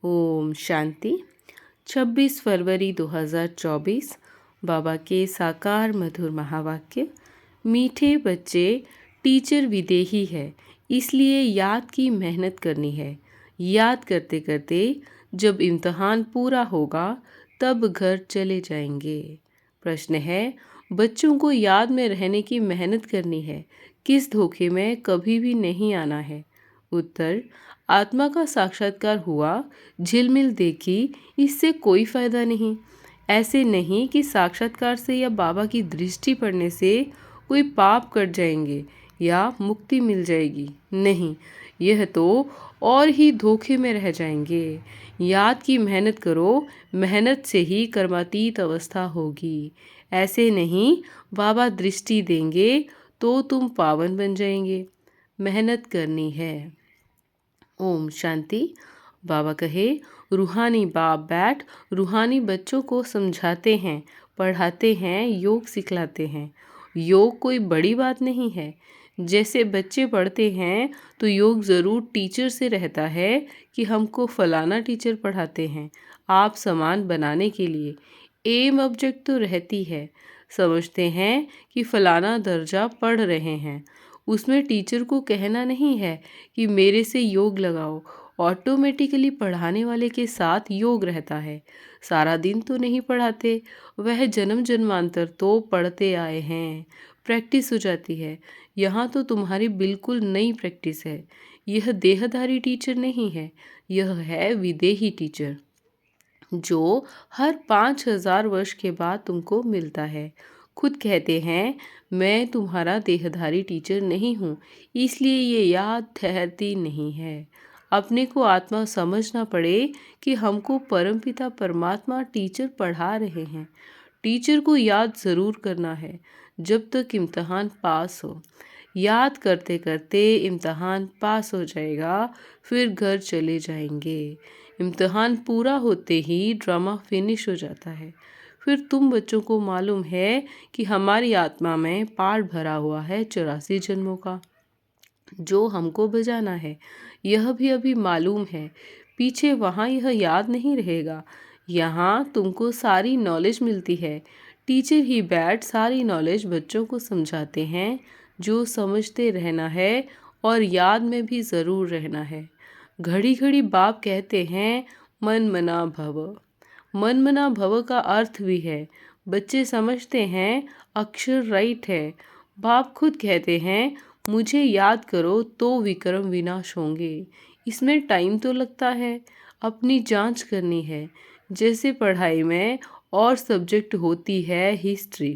ओम शांति। 26 फरवरी 2024। बाबा के साकार मधुर महावाक्य। मीठे बच्चे, टीचर विदेही है, इसलिए याद की मेहनत करनी है। याद करते करते जब इम्तहान पूरा होगा तब घर चले जाएंगे। प्रश्न है, बच्चों को याद में रहने की मेहनत करनी है, किस धोखे में कभी भी नहीं आना है। उत्तर, आत्मा का साक्षात्कार हुआ, झिलमिल देखी, इससे कोई फायदा नहीं। ऐसे नहीं कि साक्षात्कार से या बाबा की दृष्टि पड़ने से कोई पाप कट जाएंगे या मुक्ति मिल जाएगी। नहीं, यह तो और ही धोखे में रह जाएंगे। याद की मेहनत करो, मेहनत से ही कर्मातीत अवस्था होगी। ऐसे नहीं, बाबा दृष्टि देंगे तो तुम पावन बन जाएंगे। मेहनत करनी है। ओम शांति। बाबा कहे, रूहानी बाप बैठ रूहानी बच्चों को समझाते हैं, पढ़ाते हैं, योग सिखलाते हैं। योग कोई बड़ी बात नहीं है। जैसे बच्चे पढ़ते हैं तो योग ज़रूर टीचर से रहता है कि हमको फलाना टीचर पढ़ाते हैं आप समान बनाने के लिए। एम ऑब्जेक्ट तो रहती है। समझते हैं कि फलाना दर्जा पढ़ रहे हैं, उसमें टीचर को कहना नहीं है कि मेरे से योग लगाओ। ऑटोमेटिकली पढ़ाने वाले के साथ योग रहता है। सारा दिन तो नहीं पढ़ाते, वह जन्म जन्मांतर तो पढ़ते आए हैं, प्रैक्टिस हो जाती है। यहाँ तो तुम्हारी बिल्कुल नई प्रैक्टिस है। यह देहधारी टीचर नहीं है, यह है विदेही टीचर, जो हर 5,000 वर्ष के बाद तुमको मिलता है। खुद कहते हैं, मैं तुम्हारा देहधारी टीचर नहीं हूँ, इसलिए ये याद ठहरती नहीं है। अपने को आत्मा समझना पड़े कि हमको परमपिता परमात्मा टीचर पढ़ा रहे हैं। टीचर को याद ज़रूर करना है जब तक इम्तहान पास हो। याद करते करते इम्तहान पास हो जाएगा, फिर घर चले जाएंगे। इम्तहान पूरा होते ही ड्रामा फिनिश हो जाता है। फिर तुम बच्चों को मालूम है कि हमारी आत्मा में पाठ भरा हुआ है 84 जन्मों का, जो हमको बजाना है। यह भी अभी मालूम है, पीछे वहाँ यह याद नहीं रहेगा। यहाँ तुमको सारी नॉलेज मिलती है। टीचर ही बैठ सारी नॉलेज बच्चों को समझाते हैं। जो समझते रहना है और याद में भी ज़रूर रहना है। घड़ी घड़ी बाप कहते हैं, मन मना भव। मन मना भव का अर्थ भी है। बच्चे समझते हैं अक्षर राइट है। बाप खुद कहते हैं, मुझे याद करो तो विक्रम विनाश होंगे। इसमें टाइम तो लगता है, अपनी जांच करनी है। जैसे पढ़ाई में और सब्जेक्ट होती है हिस्ट्री,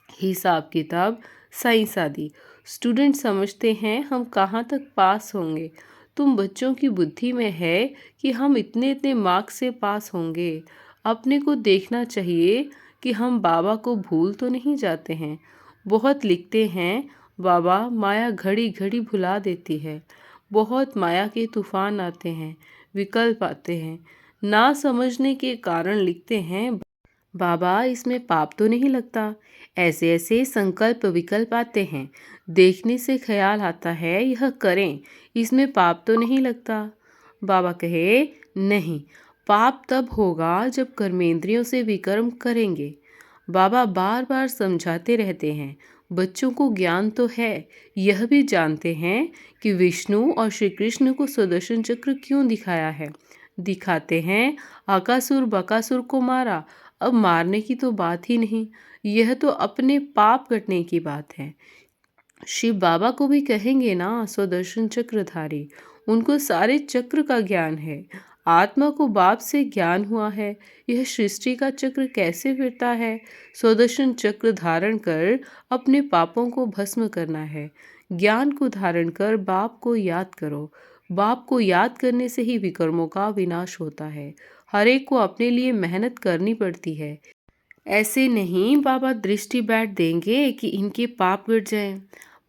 हिसाब किताब, साइंस आदि। स्टूडेंट समझते हैं हम कहाँ तक पास होंगे। तुम बच्चों की बुद्धि में है कि हम इतने इतने मार्क्स से पास होंगे। अपने को देखना चाहिए कि हम बाबा को भूल तो नहीं जाते हैं। बहुत लिखते हैं, बाबा माया घड़ी घड़ी भुला देती है। बहुत माया के तूफान आते हैं, विकल्प आते हैं। ना समझने के कारण लिखते हैं, बाबा इसमें पाप तो नहीं लगता। ऐसे ऐसे संकल्प विकल्प आते हैं। देखने से ख्याल आता है यह करें, इसमें पाप तो नहीं लगता। बाबा कहे, नहीं, पाप तब होगा जब कर्मेंद्रियों से विकर्म करेंगे। बाबा बार बार समझाते रहते हैं। बच्चों को ज्ञान तो है, यह भी जानते हैं कि विष्णु और श्री कृष्ण को सुदर्शन चक्र क्यों दिखाया है। दिखाते हैं, आकासुर बकासुर को मारा, अब मारने की तो बात ही नहीं, यह तो अपने पाप कटने की बात है। शिव बाबा को भी कहेंगे ना सुदर्शन चक्रधारी, उनको सारे चक्र का ज्ञान है। आत्मा को बाप से ज्ञान हुआ है, यह सृष्टि का चक्र कैसे फिरता है। सुदर्शन चक्र धारण कर अपने पापों को भस्म करना है। ज्ञान को धारण कर बाप को याद करो। बाप को याद करने से ही विकर्मों का विनाश होता है। हर एक को अपने लिए मेहनत करनी पड़ती है। ऐसे नहीं बाबा दृष्टि बैठ देंगे कि इनके पाप कट जाएं।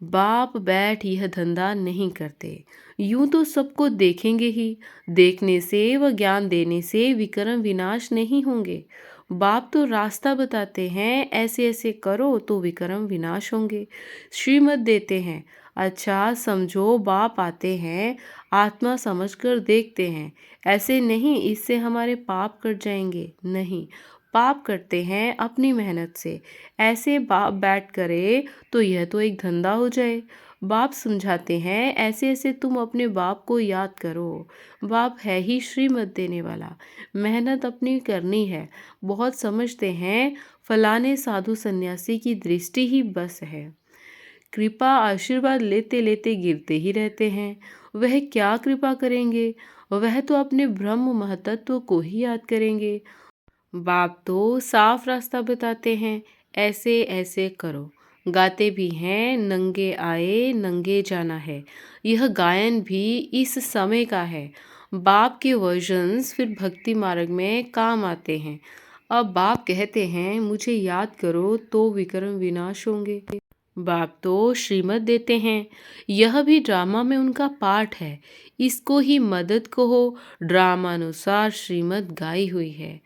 बाप बैठ यह धंधा नहीं करते। यूं तो सबको देखेंगे ही, देखने से व ज्ञान देने से विक्रम विनाश नहीं होंगे। बाप तो रास्ता बताते हैं, ऐसे ऐसे करो तो विक्रम विनाश होंगे। श्रीमत देते हैं, अच्छा समझो, बाप आते हैं, आत्मा समझकर देखते हैं। ऐसे नहीं इससे हमारे पाप कट जाएंगे, नहीं, पाप कटते हैं अपनी मेहनत से। ऐसे बाप बैठ करे तो यह तो एक धंधा हो जाए। बाप समझाते हैं, ऐसे ऐसे तुम अपने बाप को याद करो। बाप है ही श्रीमत देने वाला, मेहनत अपनी करनी है। बहुत समझते हैं फलाने साधु सन्यासी की दृष्टि ही बस है, कृपा आशीर्वाद लेते लेते गिरते ही रहते हैं। वह क्या कृपा करेंगे, वह तो अपने ब्रह्म महतत्व को ही याद करेंगे। बाप तो साफ रास्ता बताते हैं, ऐसे ऐसे करो। गाते भी हैं, नंगे आए नंगे जाना है। यह गायन भी इस समय का है। बाप के वर्जन्स फिर भक्ति मार्ग में काम आते हैं। अब बाप कहते हैं, मुझे याद करो तो विक्रम विनाश होंगे। बाप तो श्रीमत देते हैं, यह भी ड्रामा में उनका पार्ट है। इसको ही मदद कहो, ड्रामानुसार श्रीमत गाई हुई है।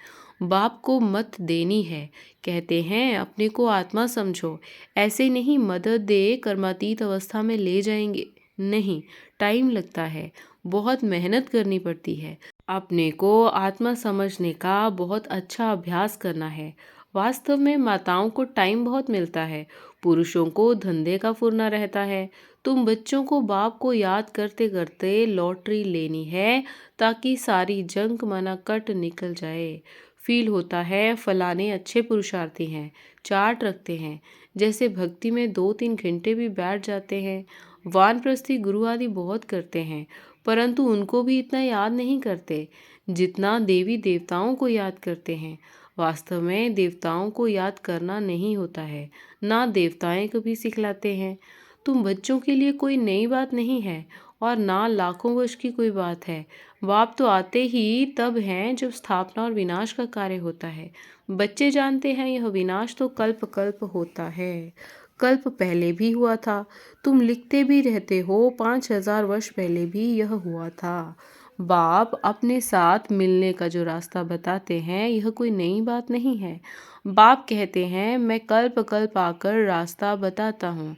बाप को मत देनी है, कहते हैं अपने को आत्मा समझो। ऐसे नहीं मदद दे कर्मातीत अवस्था में ले जाएंगे, नहीं, टाइम लगता है, बहुत मेहनत करनी पड़ती है। अपने को आत्मा समझने का बहुत अच्छा अभ्यास करना है। वास्तव में माताओं को टाइम बहुत मिलता है, पुरुषों को धंधे का फुरना रहता है। तुम बच्चों को बाप को याद करते करते लॉटरी लेनी है, ताकि सारी जंक मना कट निकल जाए। फील होता है फलाने अच्छे पुरुषार्थी हैं, चार्ट रखते हैं, जैसे भक्ति में 2-3 घंटे भी बैठ जाते हैं। वानप्रस्थी गुरु आदि बहुत करते हैं, परंतु उनको भी इतना याद नहीं करते जितना देवी देवताओं को याद करते हैं। वास्तव में देवताओं को याद करना नहीं होता है, ना देवताएं कभी सिखलाते हैं। तुम बच्चों के लिए कोई नई बात नहीं है, और ना लाखों वर्ष की कोई बात है। बाप तो आते ही तब हैं जब स्थापना और विनाश का कार्य होता है। बच्चे जानते हैं यह विनाश तो कल्प कल्प होता है, कल्प पहले भी हुआ था। तुम लिखते भी रहते हो, 5000 वर्ष पहले भी यह हुआ था। बाप अपने साथ मिलने का जो रास्ता बताते हैं, यह कोई नई बात नहीं है। बाप कहते हैं, मैं कल्प कल्प आकर रास्ता बताता हूँ।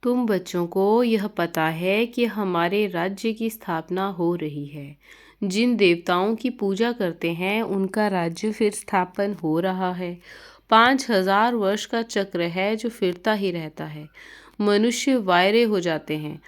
तुम बच्चों को यह पता है कि हमारे राज्य की स्थापना हो रही है। जिन देवताओं की पूजा करते हैं उनका राज्य फिर स्थापन हो रहा है। 5000 वर्ष का चक्र है जो फिरता ही रहता है। मनुष्य वायरे हो जाते हैं,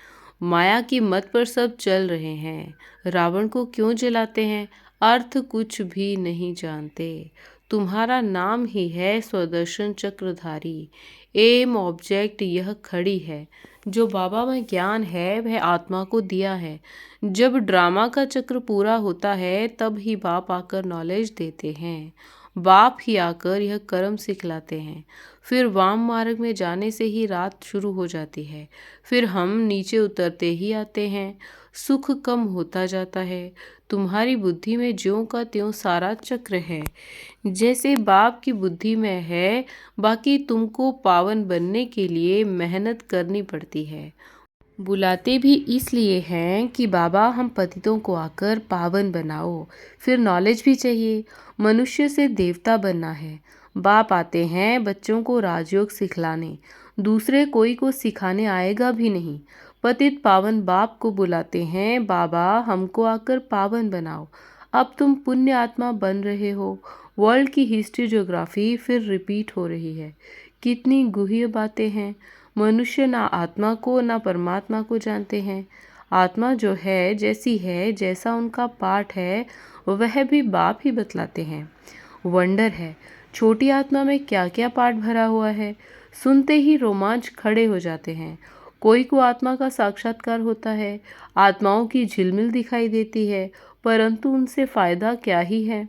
माया की मत पर सब चल रहे हैं। रावण को क्यों जलाते हैं, अर्थ कुछ भी नहीं जानते। तुम्हारा नाम ही है स्वदर्शन चक्रधारी। एम ऑब्जेक्ट यह खड़ी है। जो बाबा में ज्ञान है वह आत्मा को दिया है। जब ड्रामा का चक्र पूरा होता है तब ही बाप आकर नॉलेज देते हैं। बाप ही आकर यह कर्म सिखलाते हैं। फिर वाम मार्ग में जाने से ही रात शुरू हो जाती है। फिर हम नीचे उतरते ही आते हैं, सुख कम होता जाता है। तुम्हारी बुद्धि में ज्यों का त्यों सारा चक्र है, जैसे बाप की बुद्धि में है। बाकी तुमको पावन बनने के लिए मेहनत करनी पड़ती है। बुलाते भी इसलिए हैं कि बाबा हम पतितों को आकर पावन बनाओ। फिर नॉलेज भी चाहिए, मनुष्य से देवता बनना है। बाप आते हैं बच्चों को राजयोग सिखलाने, दूसरे कोई को सिखाने आएगा भी नहीं। पतित पावन बाप को बुलाते हैं, बाबा हमको आकर पावन बनाओ। अब तुम पुण्य आत्मा बन रहे हो। वर्ल्ड की हिस्ट्री ज्योग्राफी फिर रिपीट हो रही है। कितनी गुह्य बातें हैं। मनुष्य ना आत्मा को ना परमात्मा को जानते हैं। आत्मा जो है जैसी है, जैसा उनका पाठ है, वह भी बाप ही बतलाते हैं। वंडर है छोटी आत्मा में क्या क्या पाठ भरा हुआ है, सुनते ही रोमांच खड़े हो जाते हैं। कोई को आत्मा का साक्षात्कार होता है, आत्माओं की झिलमिल दिखाई देती है, परंतु उनसे फायदा क्या ही है।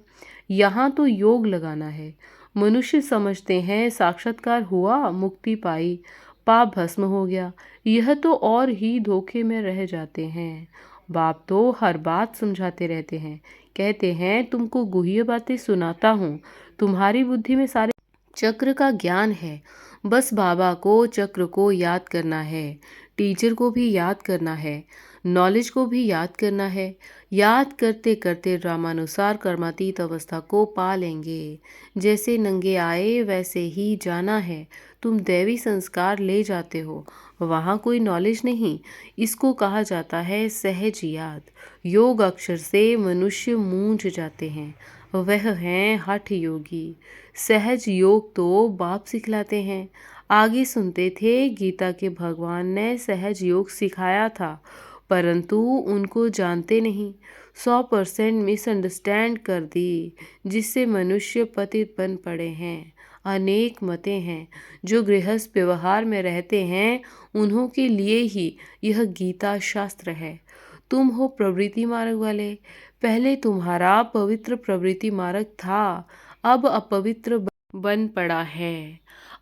यहाँ तो योग लगाना है। मनुष्य समझते हैं साक्षात्कार हुआ, मुक्ति पाई, पाप भस्म हो गया। यह तो और ही धोखे में रह जाते हैं। बाप तो हर बात समझाते रहते हैं, कहते हैं तुमको गुह्य बातें सुनाता हूँ। तुम्हारी बुद्धि में सारे चक्र का ज्ञान है। बस बाबा को चक्र को याद करना है, टीचर को भी याद करना है। नॉलेज को भी याद करना है। याद करते करते ड्रामानुसार कर्मातीत अवस्था को पा लेंगे। जैसे नंगे आए वैसे ही जाना है। तुम दैवी संस्कार ले जाते हो, वहाँ कोई नॉलेज नहीं। इसको कहा जाता है सहज याद। योग अक्षर से मनुष्य मूंझ जाते हैं, वह हैं हठ योगी। सहज योग तो बाप सिखलाते हैं। आगे सुनते थे, गीता के भगवान ने सहज योग सिखाया था, परंतु उनको जानते नहीं। 100% मिसअंडरस्टैंड कर दी, जिससे मनुष्य पतित बन पड़े हैं। अनेक मतें हैं। जो गृहस्थ व्यवहार में रहते हैं, उन्हों के लिए ही यह गीता शास्त्र है। तुम हो प्रवृत्ति मार्ग वाले। पहले तुम्हारा पवित्र प्रवृत्ति मार्ग था, अब अपवित्र बन पड़ा है।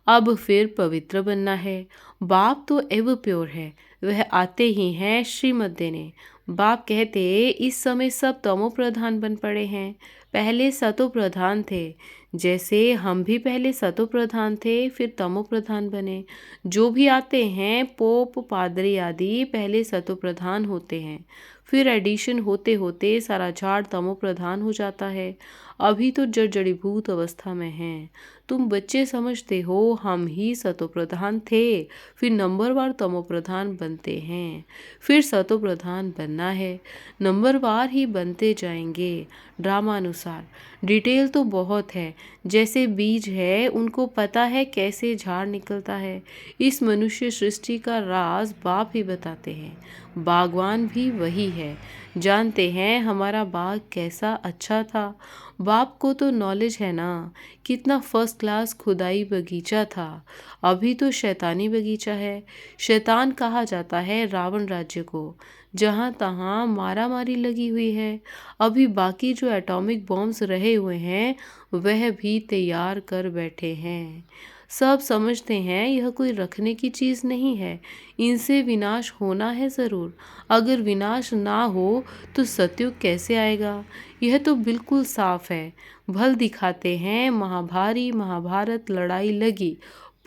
अब फिर पवित्र बनना है। बाप तो एव प्योर है, वह आते ही हैं श्रीमत देने। बाप कहते इस समय सब तमो प्रधान बन पड़े हैं, पहले सतो प्रधान थे। जैसे हम भी पहले सतो प्रधान थे, फिर तमो प्रधान बने। जो भी आते हैं पोप पादरी आदि पहले सतो प्रधान होते हैं, फिर एडिशन होते होते सारा झाड़ तमो प्रधान हो जाता है। अभी तो जड़ जड़ीभूत अवस्था में हैं। तुम बच्चे समझते हो हम ही सतो प्रधान थे, फिर नंबरवार तमो प्रधान बनते हैं, फिर सतो प्रधान बनना है। नंबरवार ही बनते जाएंगे ड्रामानुसार। डिटेल तो बहुत है। जैसे बीज है, उनको पता है कैसे झाड़ निकलता है। इस मनुष्य सृष्टि का राज बाप ही बताते हैं। बागवान भी वही है। जानते हैं हमारा बाग कैसा अच्छा था। बाप को तो नॉलेज है ना। कितना फर्स्ट क्लास खुदाई बगीचा था। अभी तो शैतानी बगीचा है। शैतान कहा जाता है रावण राज्य को, जहाँ तहाँ मारा मारी लगी हुई है। अभी बाकी जो एटॉमिक बॉम्ब्स रहे हुए हैं, वह भी तैयार कर बैठे हैं। सब समझते हैं यह कोई रखने की चीज़ नहीं है, इनसे विनाश होना है ज़रूर। अगर विनाश ना हो तो सतयुग कैसे आएगा? यह तो बिल्कुल साफ है। भल दिखाते हैं महाभारी महाभारत लड़ाई लगी,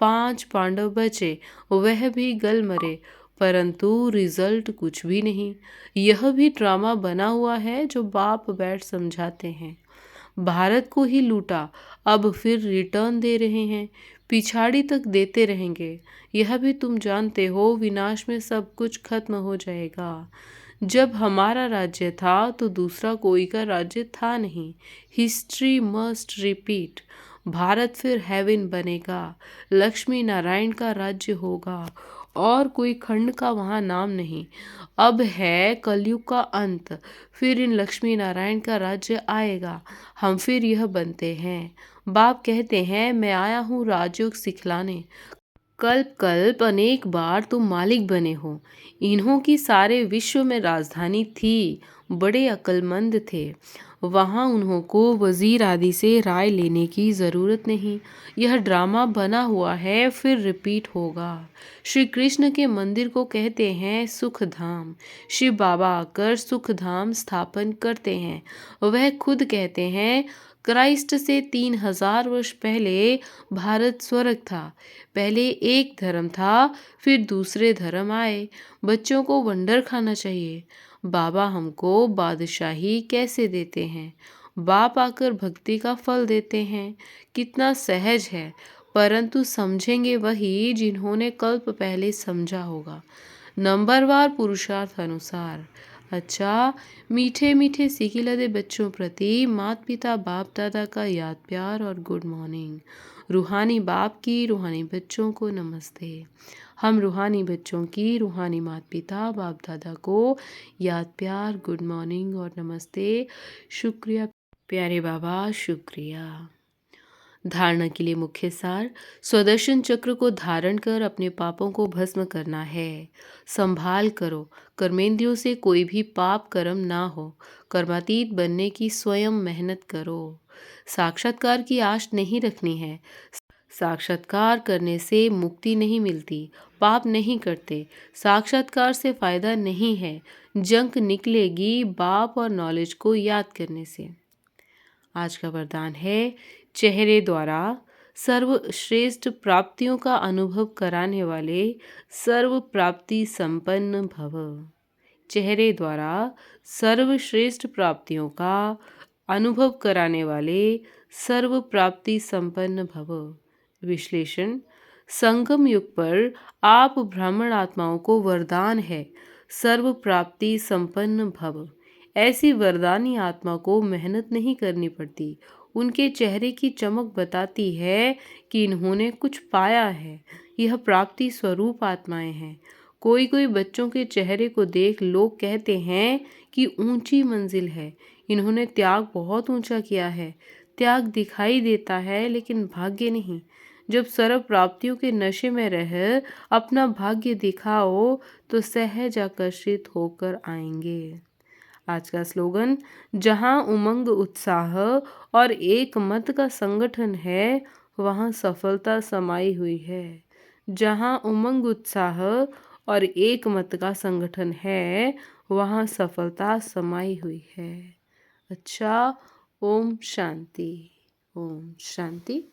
5 पांडव बचे, वह भी गल मरे, परंतु रिजल्ट कुछ भी नहीं। यह भी ड्रामा बना हुआ है जो बाप बैठ समझाते हैं। भारत को ही लूटा, अब फिर रिटर्न दे रहे हैं, पिछाड़ी तक देते रहेंगे। यह भी तुम जानते हो विनाश में सब कुछ खत्म हो जाएगा। जब हमारा राज्य था तो दूसरा कोई का राज्य था नहीं। History must repeat. भारत फिर हेवन बनेगा, लक्ष्मी नारायण का राज्य होगा, और कोई खंड का वहाँ नाम नहीं। अब है कलयुग का अंत, फिर इन लक्ष्मी नारायण का राज्य आएगा। हम फिर यह बनते हैं। बाप कहते हैं मैं आया हूँ राजयोग सिखलाने। कल्प कल्प अनेक बार तुम मालिक बने हो। इन्हों की सारे विश्व में राजधानी थी, बड़े अक्लमंद थे। वहाँ उन्हों को वजीर आदि से राय लेने की ज़रूरत नहीं। यह ड्रामा बना हुआ है, फिर रिपीट होगा। श्री कृष्ण के मंदिर को कहते हैं सुख धाम। शिव बाबा आकर सुख धाम स्थापन करते हैं। वह खुद कहते हैं क्राइस्ट से 3000 वर्ष पहले भारत स्वर्ग था। पहले एक धर्म था, फिर दूसरे धर्म आए। बच्चों को वंडर खाना चाहिए। बाबा हमको बादशाही कैसे देते हैं। बाप आकर भक्ति का फल देते हैं। कितना सहज है, परंतु समझेंगे वही जिन्होंने कल्प पहले समझा होगा, नंबरवार पुरुषार्थ अनुसार। अच्छा, मीठे मीठे सिकिलदे बच्चों प्रति माता पिता बाप दादा का याद प्यार और गुड मॉर्निंग। रूहानी बाप की रूहानी बच्चों को नमस्ते। हम रूहानी बच्चों की रूहानी माता पिता बाप दादा को याद प्यार गुड मॉर्निंग और नमस्ते। शुक्रिया प्यारे बाबा, शुक्रिया। धारणा के लिए मुख्य सार। स्वदर्शन चक्र को धारण कर अपने पापों को भस्म करना है। संभाल करो, कर्मेंद्रियों से कोई भी पाप कर्म ना हो। कर्मातीत बनने की स्वयं मेहनत करो। साक्षात्कार की आश नहीं रखनी है। साक्षात्कार करने से मुक्ति नहीं मिलती। पाप नहीं करते। साक्षात्कार से फायदा नहीं है। जंक निकलेगी बाप और नॉलेज को याद करने से। आज का वरदान है चेहरे द्वारा सर्वश्रेष्ठ प्राप्तियों का अनुभव कराने वाले सर्व प्राप्ति संपन्न भव। चेहरे द्वारा सर्वश्रेष्ठ प्राप्तियों का अनुभव कराने वाले सर्व प्राप्ति संपन्न भव। विश्लेषण। संगम युग पर आप ब्राह्मण आत्माओं को वरदान है सर्व प्राप्ति संपन्न भव। ऐसी वरदानी आत्मा को मेहनत नहीं करनी पड़ती। उनके चेहरे की चमक बताती है कि इन्होंने कुछ पाया है। यह प्राप्ति स्वरूप आत्माएं हैं। कोई कोई बच्चों के चेहरे को देख लोग कहते हैं कि ऊंची मंजिल है, इन्होंने त्याग बहुत ऊंचा किया है। त्याग दिखाई देता है लेकिन भाग्य नहीं। जब सर्व प्राप्तियों के नशे में रह अपना भाग्य दिखाओ तो सहज आकर्षित होकर आएंगे। आज का स्लोगन। जहाँ उमंग उत्साह और एक मत का संगठन है वहाँ सफलता समाई हुई है। जहाँ उमंग उत्साह और एक मत का संगठन है वहाँ सफलता समाई हुई है। अच्छा। ओम शांति। ओम शांति।